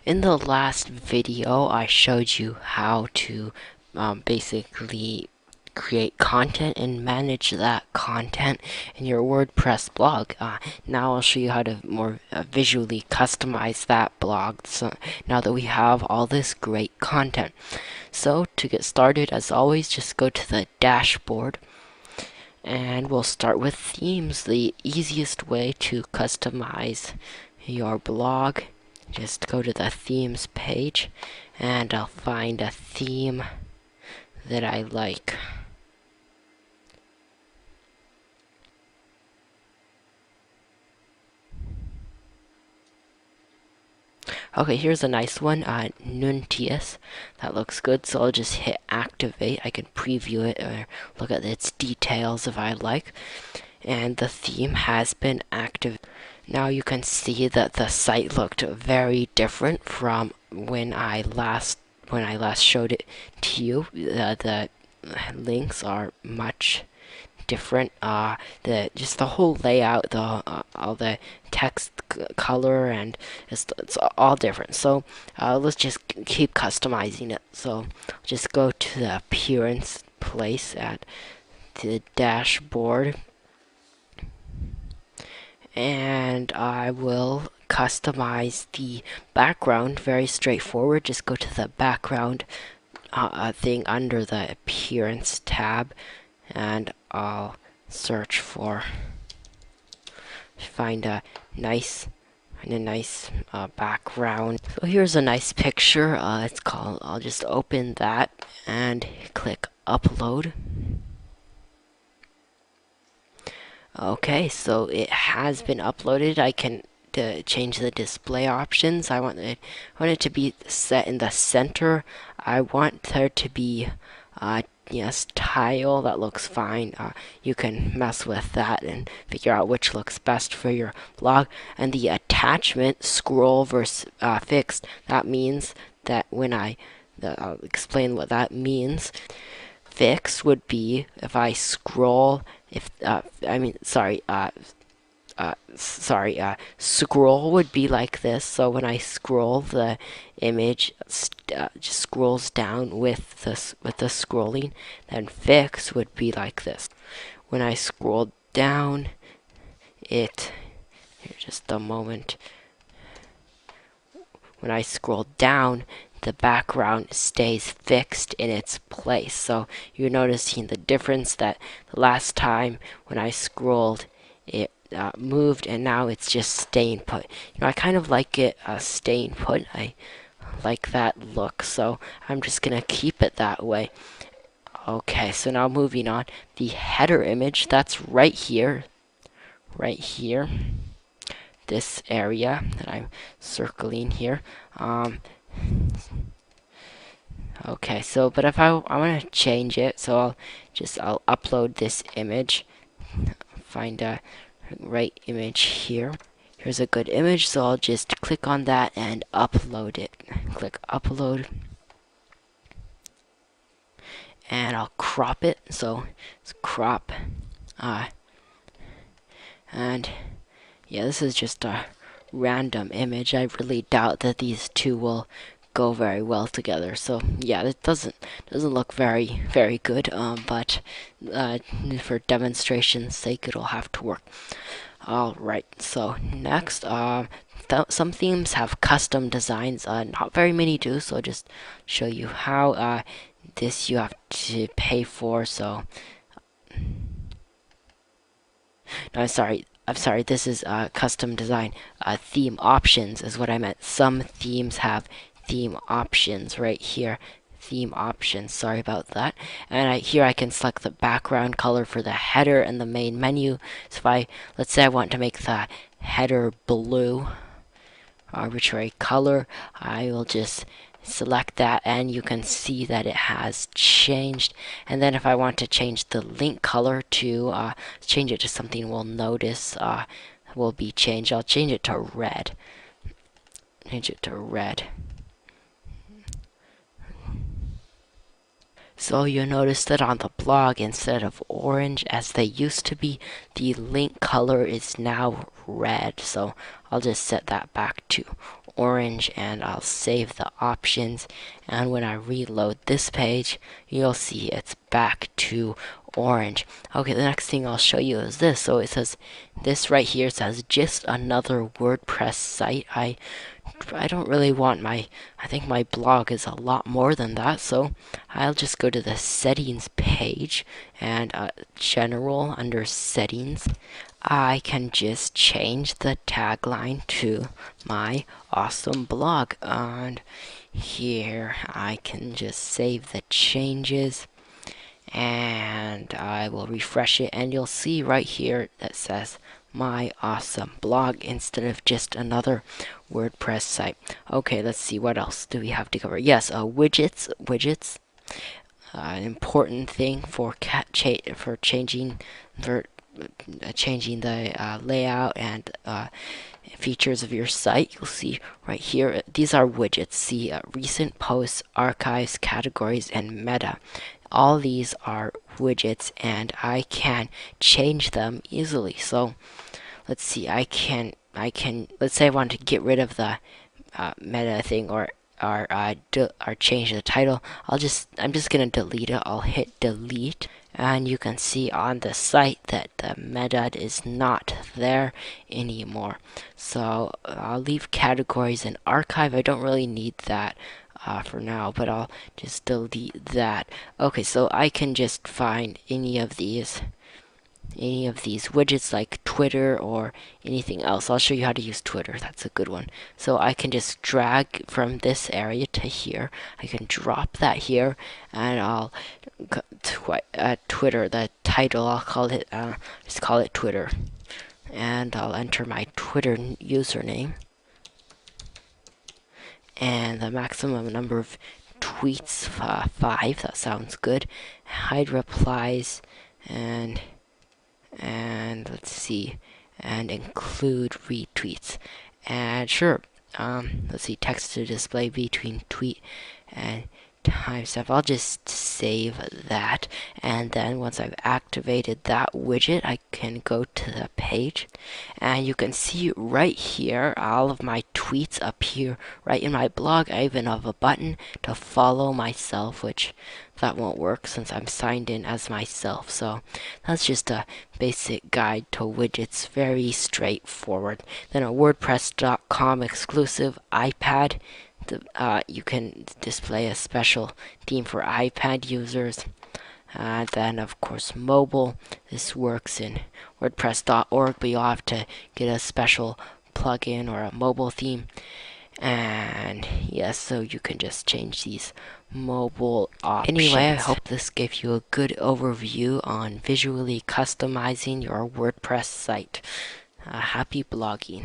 In the last video, I showed you how to basically create content and manage that content in your WordPress blog. Now I'll show you how to more visually customize that blog. So now that we have all this great content. So to get started, as always, just go to the dashboard. And we'll start with themes, the easiest way to customize your blog. Just go to the themes page and I'll find a theme that I like. Okay, here's a nice one, Nuntius. That looks good, so I'll just hit activate. I can preview it or look at its details if I like. And the theme has been active. Now you can see that the site looked very different from when I last showed it to you. The links are much different. Just the whole layout, all the text color, and it's all different. So let's just keep customizing it. So just go to the appearance place at the dashboard, and I will customize the background. Very straightforward. Just go to the background thing under the appearance tab, and I'll search for find a nice background. So here's a nice picture. It's called. I'll just open that and click upload. Okay, so it has been uploaded. I can change the display options. I want it to be set in the center. I want there to be yes, tile. That looks fine. You can mess with that and figure out which looks best for your blog. And the attachment, scroll versus fixed, that means that when I'll explain what that means. Fix would be if I scroll, scroll would be like this. So when I scroll, the image just scrolls down with the scrolling. Then fix would be like this. When I scroll down, here, just a moment. When I scroll down, the background stays fixed in its place. So you're noticing the difference that the last time when I scrolled, it moved, and now it's just staying put. I kind of like it staying put. I like that look, so I'm just gonna keep it that way. Okay, so now moving on, the header image, that's right here, this area that I'm circling here. Okay, so but if I want to change it, so I'll upload this image, find a right image here. Here's a good image, so I'll just click on that and upload it. Click upload, and I'll crop it. So it's crop, and yeah, this is just a random image. I really doubt that these two will go very well together. So yeah, it doesn't look very good. But for demonstration's sake, it'll have to work. Alright, so next, some themes have custom designs. Not very many do, so I'll just show you how. This you have to pay for. So no, I'm sorry, this is custom design. Theme options is what I meant. Some themes have theme options right here. Theme options, sorry about that. And here I can select the background color for the header and the main menu. So let's say I want to make the header blue, arbitrary color, I will just select that, and you can see that it has changed. And then if I want to change the link color to change it to something we'll notice will be changed, I'll change it to red. So you'll notice that on the blog, instead of orange as they used to be, the link color is now red. So I'll just set that back to orange, and I'll save the options, and when I reload this page, you'll see it's back to orange. Okay, the next thing I'll show you is this. So it says, this right here says just another WordPress site. I don't really want I think my blog is a lot more than that, so I'll just go to the settings page, and general, under settings, I can just change the tagline to my awesome blog, and here I can just save the changes, and I will refresh it, and you'll see right here that says my awesome blog instead of just another WordPress site. Okay, let's see, what else do we have to cover? Yes, widgets, an important thing for changing the layout and features of your site. You'll see right here, these are widgets. See, recent posts, archives, categories, and meta. All these are widgets, and I can change them easily. So let's see, I can let's say I want to get rid of the meta thing, or change the title. I'm just gonna delete it. I'll hit delete, and you can see on the site that the meta is not there anymore. So I'll leave categories and archive. I don't really need that for now, but I'll just delete that. Okay, so I can just find any of these widgets like Twitter or anything else. I'll show you how to use Twitter. That's a good one. So I can just drag from this area to here. I can drop that here, and I'll Twitter, the title, I'll call it just call it Twitter, and I'll enter my Twitter username and the maximum number of tweets, 5. That sounds good. Hide replies, and let's see, and include retweets, and sure, let's see, text to display between tweet and timestamp. I'll just save that, and then once I've activated that widget, I can go to the page, and you can see right here all of my tweets appear right in my blog. I even have a button to follow myself, which that won't work since I'm signed in as myself. So that's just a basic guide to widgets, very straightforward. Then a wordpress.com exclusive iPad, you can display a special theme for iPad users. Then of course mobile, this works in wordpress.org, but you'll have to get a special plugin or a mobile theme. And yes, so you can just change these mobile options. Anyway, I hope this gave you a good overview on visually customizing your WordPress site. Happy blogging.